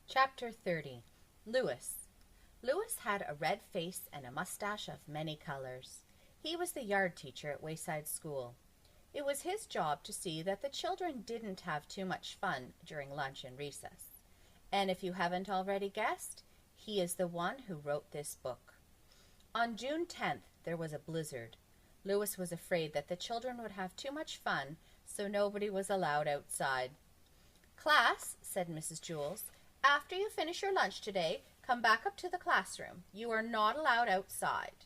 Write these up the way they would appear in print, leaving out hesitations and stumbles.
Chapter 30. Louis. Louis had a red face and a mustache of many colors. He was the yard teacher at Wayside School. It was his job to see that the children didn't have too much fun during lunch and recess. And if you haven't already guessed, he is the one who wrote this book. On June 10th, there was a blizzard. Louis was afraid that the children would have too much fun, so nobody was allowed outside. "Class," said Mrs. Jules, "after you finish your lunch today, come back up to the classroom. You are not allowed outside."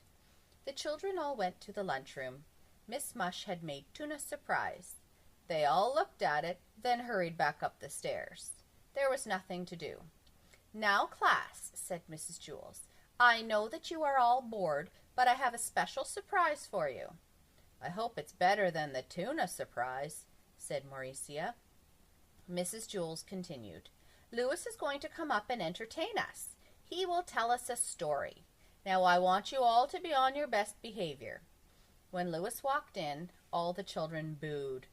The children all went to the lunchroom. Miss Mush had made tuna surprise. They all looked at it, then hurried back up the stairs. There was nothing to do. "Now, class," said Mrs. Jules, "I know that you are all bored, but I have a special surprise for you." "I hope it's better than the tuna surprise," said Mauricia. Mrs. Jules continued, "Louis is going to come up and entertain us. He will tell us a story. Now I want you all to be on your best behavior." When Louis walked in, all the children booed.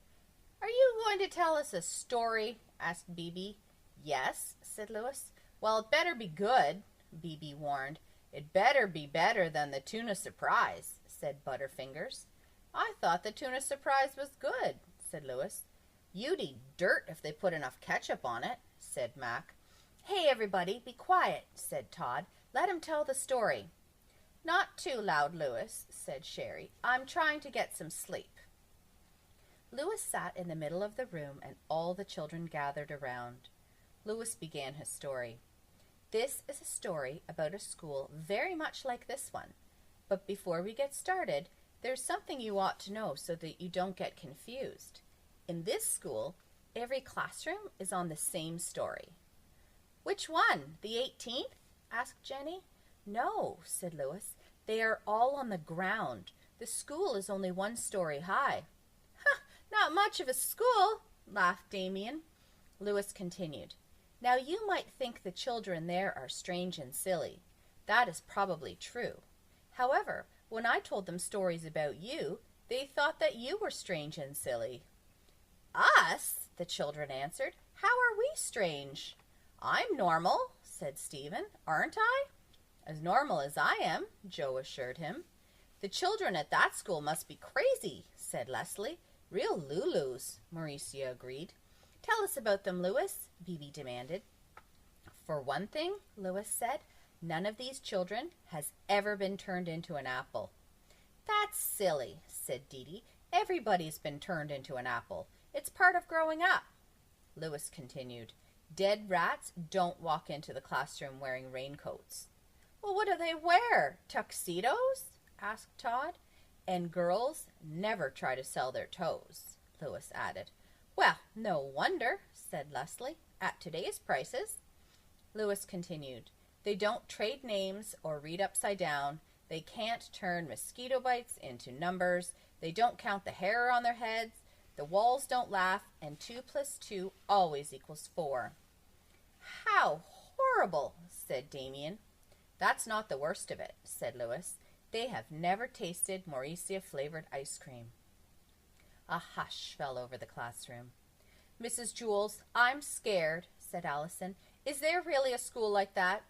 "Are you going to tell us a story?" asked Bebe. "Yes," said Louis. "Well, it better be good," Bebe warned. "It better be better than the tuna surprise," said Butterfingers. "I thought the tuna surprise was good," said Louis. "You'd eat dirt if they put enough ketchup on it," said Mac. "Hey, everybody, be quiet," said Todd. "Let him tell the story." "Not too loud, Louis," said Sherry. "I'm trying to get some sleep." Louis sat in the middle of the room, and all the children gathered around. Louis began his story. "This is a story about a school very much like this one. But before we get started, there's something you ought to know so that you don't get confused. In this school, every classroom is on the same story." "Which one? The 18th?" asked Jenny. "No," said Louis. "They are all on the ground. The school is only one story high." "Huh, not much of a school," laughed Damien. Louis continued. "Now you might think the children there are strange and silly. That is probably true. However, when I told them stories about you, they thought that you were strange and silly." "Us?" the children answered. "How are we strange?" "I'm normal," said Stephen. "Aren't I?" "As normal as I am," Joe assured him. "The children at that school must be crazy," said Leslie. "Real Lulus," Mauricia agreed. "Tell us about them, Louis," Bebe demanded. "For one thing," Louis said, "none of these children has ever been turned into an apple." "That's silly," said Dee. "Everybody's been turned into an apple. It's part of growing up." Louis continued. "Dead rats don't walk into the classroom wearing raincoats." "Well, what do they wear? Tuxedos?" asked Todd. "And girls never try to sell their toes," Louis added. "Well, no wonder," said Leslie, "at today's prices." Louis continued. "They don't trade names or read upside down. They can't turn mosquito bites into numbers. They don't count the hair on their heads. The walls don't laugh, and 2 + 2 always equals 4. "How horrible," said Damien. "That's not the worst of it," said Louis. "They have never tasted Mauricia-flavored ice cream." A hush fell over the classroom. "Mrs. Jules, I'm scared," said Allison. "Is there really a school like that?"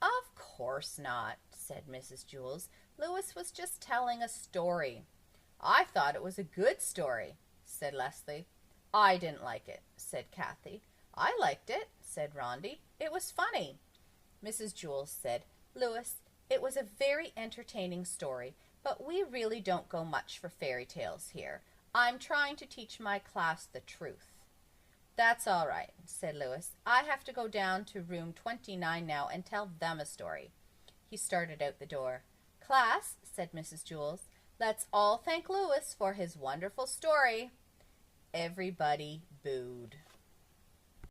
"Of course not," said Mrs. Jules. "Louis was just telling a story." "I thought it was a good story," said Leslie. "I didn't like it," said Kathy. "I liked it," said Rondi. "It was funny." Mrs. Jules said, "Louis, it was a very entertaining story, but we really don't go much for fairy tales here. I'm trying to teach my class the truth." "That's all right," said Louis. "I have to go down to room 29 now and tell them a story." He started out the door. "Class," said Mrs. Jules, "let's all thank Louis for his wonderful story." Everybody booed.